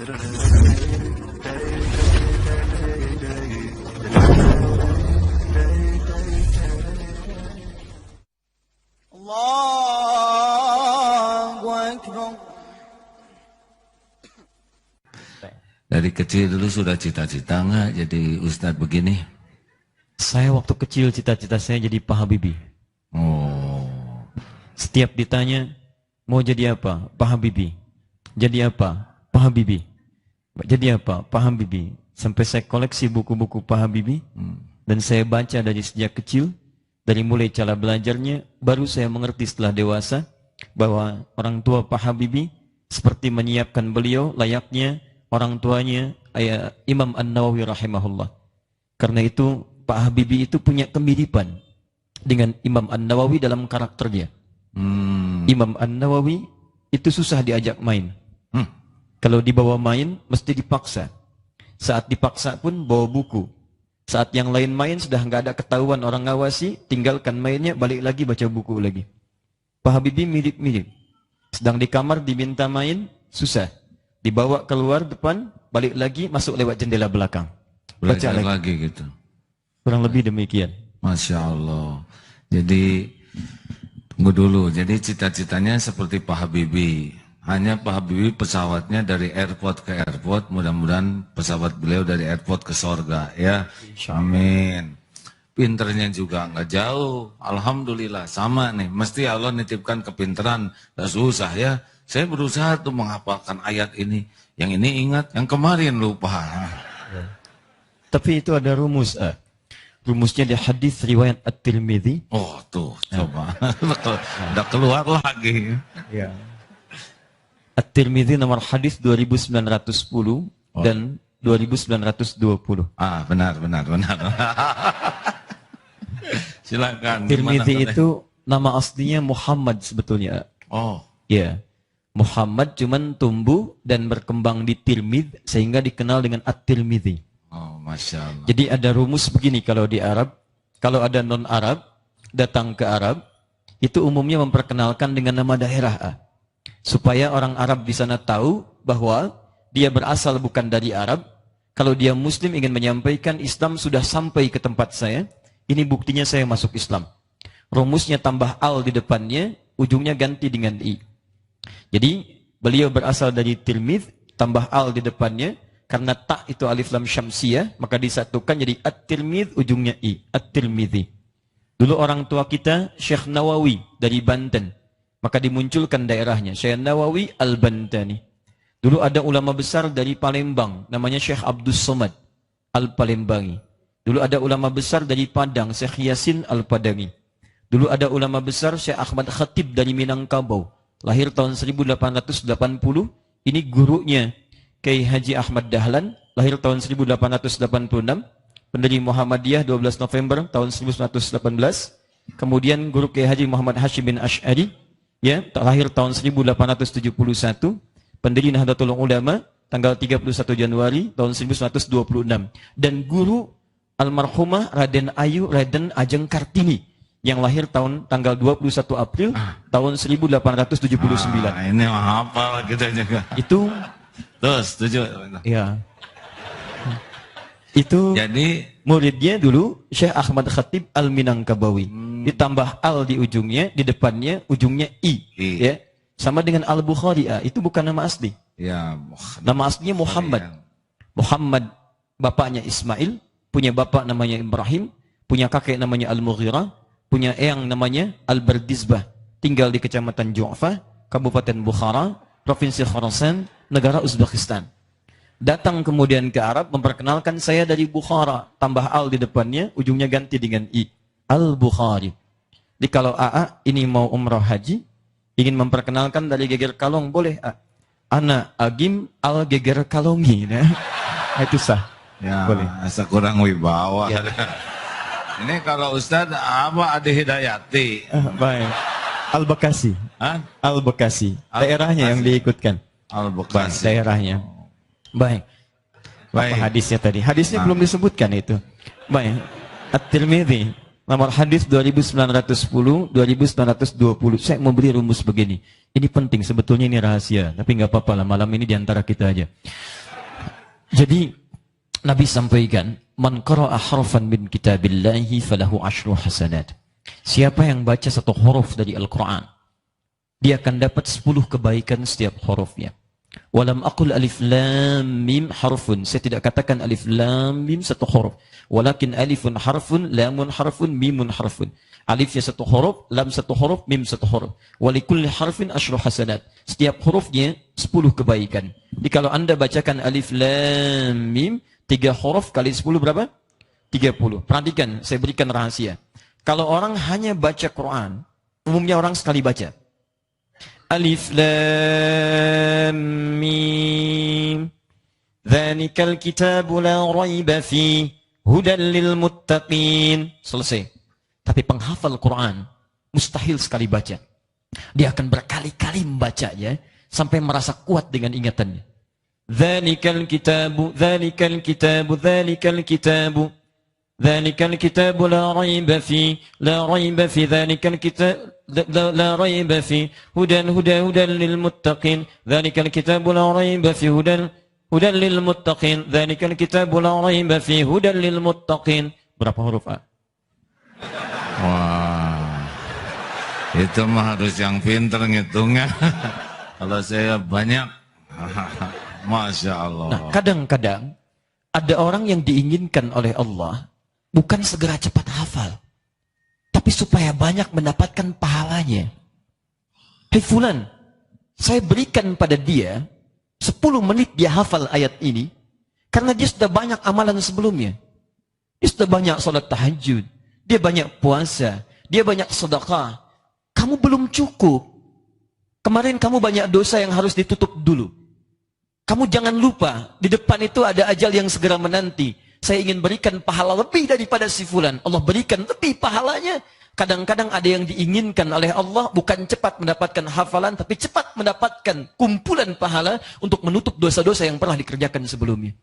Allahu Akbar. Dari kecil dulu sudah cita-cita nggak jadi ustadz begini? Saya waktu kecil cita-cita saya jadi Pak Habibie. Oh, Setiap ditanya, mau jadi apa? Pak Habibie. Jadi apa? Pak Habibie. Jadi apa? Pak Habibie. Sampai saya koleksi buku-buku Pak Habibie. Dan saya baca dari sejak kecil. Dari mulai cara belajarnya, baru saya mengerti setelah dewasa bahwa orang tua Pak Habibie seperti menyiapkan beliau layaknya orang tuanya Imam An-Nawawi rahimahullah. Karena itu Pak Habibie itu punya kemiripan dengan Imam An-Nawawi dalam karakternya. Imam An-Nawawi itu susah diajak main. Kalau dibawa main mesti dipaksa. Saat dipaksa pun bawa buku. Saat yang lain main sudah nggak ada ketahuan orang ngawasi, tinggalkan mainnya, balik lagi baca buku lagi. Pak Habibie mirip-mirip. Sedang di kamar diminta main, susah. Dibawa keluar depan, balik lagi, masuk lewat jendela belakang. Baca lagi gitu. Kurang lebih demikian. Masya Allah. Jadi tunggu dulu. Jadi cita-citanya seperti Pak Habibie. Hanya Pak Habibie pesawatnya dari airport ke airport. Mudah-mudahan pesawat beliau dari airport ke sorga ya. Amin. Pinternya juga nggak jauh. Alhamdulillah sama nih. Mesti Allah nitipkan kepinteran. Gak susah ya. Saya berusaha tuh menghafalkan ayat ini. Yang ini ingat, yang kemarin lupa. Tapi itu ada rumus. Rumusnya di hadis riwayat At-Tirmidzi. Oh tuh, coba. Udah keluar lagi. Ya. At-Tirmidzi nomor hadis 2910 dan 2920. Ah, benar. Silakan. Tirmidzi itu nama aslinya Muhammad sebetulnya. Oh. Ya. Muhammad cuman tumbuh dan berkembang di Tirmidz sehingga dikenal dengan At-Tirmidzi. Oh, Masya Allah. Jadi ada rumus begini kalau di Arab, kalau ada non-Arab datang ke Arab, itu umumnya memperkenalkan dengan nama daerah. Supaya orang Arab di sana tahu bahwa dia berasal bukan dari Arab. Kalau dia Muslim ingin menyampaikan Islam sudah sampai ke tempat saya, ini buktinya saya masuk Islam. Rumusnya tambah al di depannya, ujungnya ganti dengan i. Jadi beliau berasal dari Tirmidz, tambah al di depannya, karena tak itu alif lam syamsiyah, maka disatukan jadi At-Tirmidz, ujungnya i, At-Tirmidzi. Dulu orang tua kita Syekh Nawawi dari Banten, maka dimunculkan daerahnya, Syekh Nawawi Al-Bantani. Dulu ada ulama besar dari Palembang, namanya Syekh Abdus Somad Al-Palembangi. Dulu ada ulama besar dari Padang, Syekh Yasin Al-Padangi. Dulu ada ulama besar Syekh Ahmad Khatib dari Minangkabau, lahir tahun 1880. Ini gurunya Kiai Haji Ahmad Dahlan, lahir tahun 1886. Pendiri Muhammadiyah 12 November tahun 1918. Kemudian guru Kiai Haji Muhammad Hashim bin Ash'ari, ya, lahir tahun 1871. Pendiri Nahdlatul Ulama tanggal 31 Januari tahun 1926. Dan guru almarhumah Raden Ayu Raden Ajeng Kartini yang lahir tanggal 21 April tahun 1879. Ini hafal kita juga. Itu terus setuju. ya. Itu Jadi muridnya dulu Syekh Ahmad Khatib Al-Minangkabawi. Ditambah al di ujungnya, di depannya ujungnya i. Ya. Sama dengan Al-Bukhari, itu bukan nama asli. ya, Nama aslinya Muhammad. Muhammad bapaknya Ismail, punya bapak namanya Ibrahim, punya kakek namanya Al-Mughirah, punya eyang namanya Al-Bardizbah. Tinggal di Kecamatan Ju'fah, Kabupaten Bukhara, Provinsi Khorasan, negara Uzbekistan. Datang kemudian ke Arab memperkenalkan saya dari Bukhara, tambah al di depannya, ujungnya ganti dengan i. Al-Bukhari. Jadi kalau AA ini mau umrah haji, ingin memperkenalkan dari Geger Kalong, boleh Ana Agim Al-Geger Kalongi. Nah, itu sah. Ya, boleh. asa kurang wibawa. Ya. Ini kalau Ustadz apa Ade Hidayati? Baik. Al-Bekasi. Hah? Al-Bekasi. Daerahnya yang diikutkan. Al-Bekasi. Daerahnya. Baik. Apa hadisnya tadi? Hadisnya belum disebutkan itu. Baik. At-Tirmidzi. Nomor hadis 2910, 2920. Saya mau beri rumus begini. Ini penting, sebetulnya ini rahasia. Tapi nggak apa-apa lah, malam ini diantara kita aja. Jadi, Nabi sampaikan, Man qara'a harfan min kitabillahi falahu 10 hasanat. Siapa yang baca satu huruf dari Al-Quran, dia akan dapat 10 kebaikan setiap hurufnya. Walam aqul alif lam mim harfun. Saya tidak katakan alif lam mim satu huruf. Walakin alifun harfun, lamun harfun, mimun harfun. Alifnya satu huruf, lam satu huruf, mim satu huruf. Walikulli harfin 10 hasanat. Setiap hurufnya 10 kebaikan. Jadi kalau Anda bacakan alif lam mim, 3 huruf kali 10 berapa? 30. Perhatikan, saya berikan rahasia. Kalau orang hanya baca Quran, umumnya orang sekali baca. Alif lam mim Dzalikal kitabu la raiba fi hudan lil muttaqin. Selesai. Tapi penghafal Quran mustahil sekali baca. Dia akan berkali-kali membacanya sampai merasa kuat dengan ingatannya. Dzalikal kitabu, dzalikal kitabu, dzalikal kitabu. Dzalikal kitabu la raiba fi, la raiba fi dzalikal kitab. لا ريب فيه هدى للمتقين ذلك الكتاب لا ريب فيه هدى للمتقين ذلك الكتاب لا ريب فيه هدى للمتقين. Berapa huruf, Pak? Wah, itu mah harus yang pinter ngitungnya. Kalau saya banyak, Masya Allah. Nah, kadang-kadang ada orang yang diinginkan oleh Allah bukan segera cepat hafal, tapi supaya banyak mendapatkan pahalanya. Hei fulan, saya berikan pada dia 10 menit dia hafal ayat ini, karena dia sudah banyak amalan sebelumnya. Dia sudah banyak sholat tahajud, dia banyak puasa, dia banyak sedekah. Kamu belum cukup. Kemarin kamu banyak dosa yang harus ditutup dulu. Kamu jangan lupa, di depan itu ada ajal yang segera menanti. Saya ingin berikan pahala lebih daripada si fulan. Allah berikan lebih pahalanya. Kadang-kadang ada yang diinginkan oleh Allah bukan cepat mendapatkan hafalan, tapi cepat mendapatkan kumpulan pahala untuk menutup dosa-dosa yang pernah dikerjakan sebelumnya.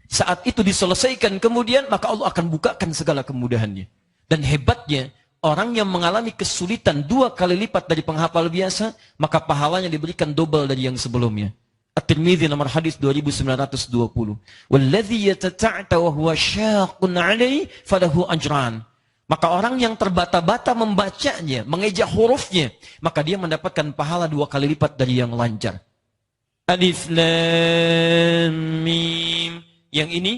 Saat itu diselesaikan kemudian, maka Allah akan bukakan segala kemudahannya. Dan hebatnya, orang yang mengalami kesulitan 2 kali lipat dari penghafal biasa, maka pahalanya diberikan double dari yang sebelumnya. At-Tirmidzi nomor hadis 2920. Walladzi yatata'ta wa huwa syaqqun 'alaihi falahu ajran. Maka orang yang terbata-bata membacanya, mengeja hurufnya, maka dia mendapatkan pahala 2 kali lipat dari yang lancar. Alif lam mim. Yang ini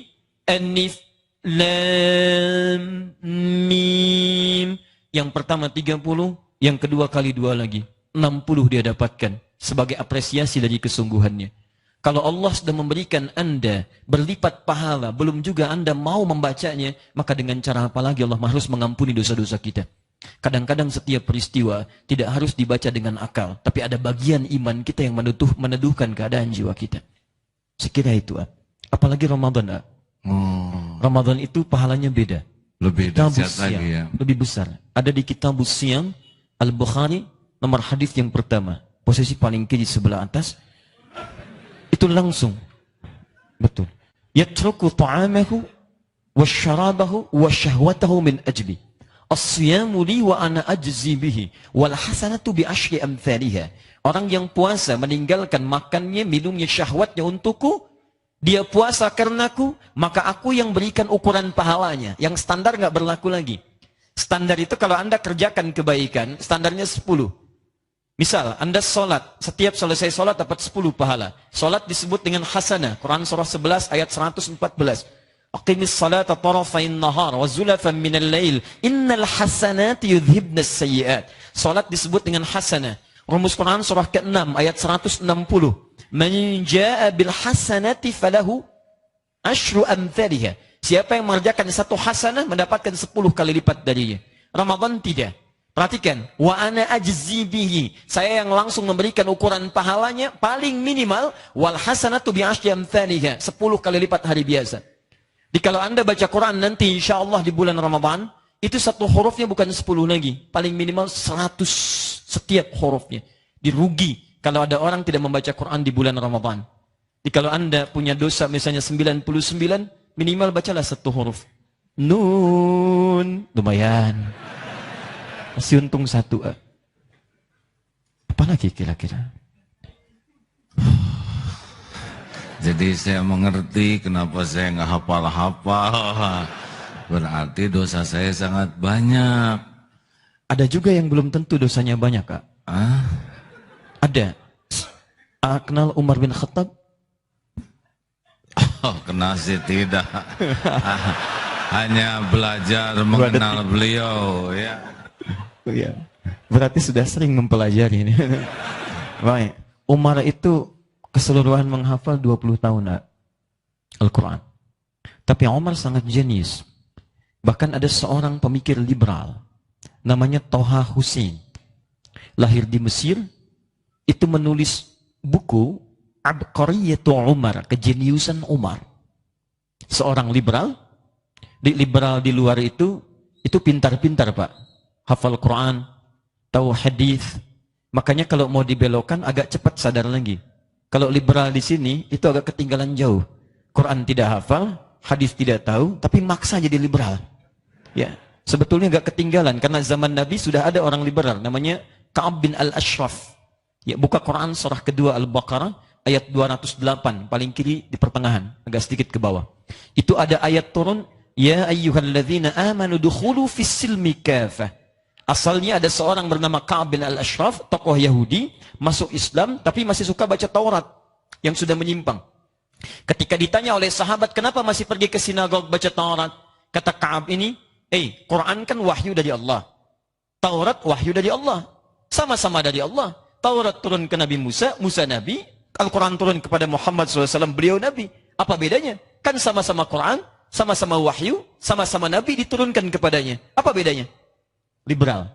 alif lam mim. Yang pertama 30, yang kedua kali 2 lagi. 60 dia dapatkan sebagai apresiasi dari kesungguhannya. Kalau Allah sudah memberikan Anda berlipat pahala, belum juga Anda mau membacanya, maka dengan cara apa lagi Allah harus mengampuni dosa-dosa kita. Kadang-kadang setiap peristiwa tidak harus dibaca dengan akal, tapi ada bagian iman kita yang meneduhkan keadaan jiwa kita. Sekira itu, apalagi Ramadan. Ramadan itu pahalanya beda. Lebih dahsyat lagi ya. Lebih besar. Ada di Kitabus Siyam Al-Bukhari nomor hadis yang pertama, posisi paling kiri sebelah atas. Itu langsung. Betul. Yatruku ta'amahu wasyarabahu wasyahwatahu min ajli. As-siyamu li wa ana ajzi bihi wal hasanatu bi asyri amthaliha. Orang yang puasa meninggalkan makannya, minumnya, syahwatnya untukku, dia puasa karenaku, maka aku yang berikan ukuran pahalanya. Yang standar nggak berlaku lagi. Standar itu kalau Anda kerjakan kebaikan, standarnya 10. Misal, Anda sholat, setiap selesai sholat dapat 10 pahala. Sholat disebut dengan hasanah. Quran surah 11 ayat 114. Aqimis salata tarafain nahar wa zulafan minal lail. Innal hasanati yudhibnas sayyiat. Sholat disebut dengan hasanah. Rumus Quran surah ke-6 ayat 160. Man jaa bil hasanati falahu asyru amthaliha. Siapa yang mengerjakan 1 hasanah mendapatkan 10 kali lipat darinya. Ramadan tidak. Perhatikan, wa ana ajzi bihi. Saya yang langsung memberikan ukuran pahalanya paling minimal wal hasanatu bi asyri amthaliha, 10 kali lipat hari biasa. Jadi kalau Anda baca Quran nanti insyaallah di bulan Ramadan, itu 1 hurufnya bukan 10 lagi, paling minimal 100 setiap hurufnya. Dirugi kalau ada orang tidak membaca Quran di bulan Ramadan. Jadi kalau Anda punya dosa misalnya 99, minimal bacalah 1 huruf. Nun, lumayan. Masih untung 1. Apa lagi kira-kira? Jadi saya mengerti kenapa saya nggak hafal-hafal. Berarti dosa saya sangat banyak. Ada juga yang belum tentu dosanya banyak, Kak. Ada. Kenal Umar bin Khattab? Oh, kenal sih tidak. Hanya belajar mengenal beliau, ya. Oh, iya. Berarti sudah sering mempelajari ini. Baik. Umar itu keseluruhan menghafal 20 tahun Al-Quran. Tapi Umar sangat jenius. Bahkan ada seorang pemikir liberal namanya Toha Hussein. Lahir di Mesir, itu menulis buku Abqariyatu Umar, kejeniusan Umar. Seorang liberal, liberal di luar itu pintar-pintar, Pak. Hafal Quran, tahu hadis. Makanya kalau mau dibelokkan agak cepat sadar lagi. Kalau liberal di sini itu agak ketinggalan jauh. Quran tidak hafal, hadis tidak tahu, tapi maksa jadi liberal. Ya, sebetulnya agak ketinggalan karena zaman Nabi sudah ada orang liberal namanya Ka'ab bin Al-Ashraf. Ya, buka Quran surah kedua Al-Baqarah ayat 208, paling kiri di pertengahan, agak sedikit ke bawah. Itu ada ayat turun, ya ayyuhalladzina amanu dukhulu fis-silmi kafah. Asalnya ada seorang bernama Ka'ab bin Al-Ashraf, tokoh Yahudi, masuk Islam tapi masih suka baca Taurat yang sudah menyimpang. Ketika ditanya oleh sahabat, kenapa masih pergi ke sinagog baca Taurat? Kata Ka'ab ini, Quran kan wahyu dari Allah. Taurat wahyu dari Allah. Sama-sama dari Allah. Taurat turun ke Nabi Musa, Musa Nabi. Al-Quran turun kepada Muhammad SAW, beliau Nabi. Apa bedanya? Kan sama-sama Quran, sama-sama wahyu, sama-sama Nabi diturunkan kepadanya. Apa bedanya? Liberal.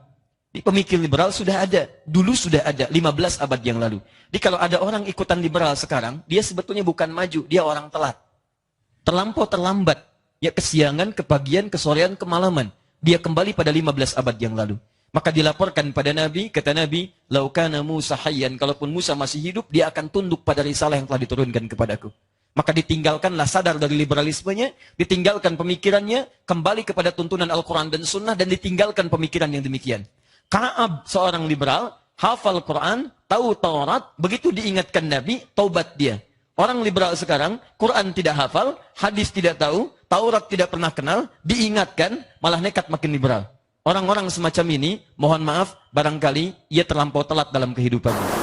Di pemikir liberal sudah ada. Dulu sudah ada, 15 abad yang lalu. Jadi kalau ada orang ikutan liberal sekarang, dia sebetulnya bukan maju, dia orang telat. Terlampau terlambat. Ya kesiangan, kepagian, kesorean, kemalaman. Dia kembali pada 15 abad yang lalu. Maka dilaporkan pada Nabi, kata Nabi, laukana Musa hayyan, kalaupun Musa masih hidup, dia akan tunduk pada risalah yang telah diturunkan kepadaku. Maka ditinggalkanlah, sadar dari liberalismenya, ditinggalkan pemikirannya, kembali kepada tuntunan Al-Quran dan Sunnah, dan ditinggalkan pemikiran yang demikian. Ka'ab, seorang liberal, hafal Quran, tahu Taurat, begitu diingatkan Nabi, taubat dia. Orang liberal sekarang, Quran tidak hafal, hadis tidak tahu, Taurat tidak pernah kenal, diingatkan, malah nekat makin liberal. Orang-orang semacam ini, mohon maaf, barangkali ia terlampau telat dalam kehidupannya.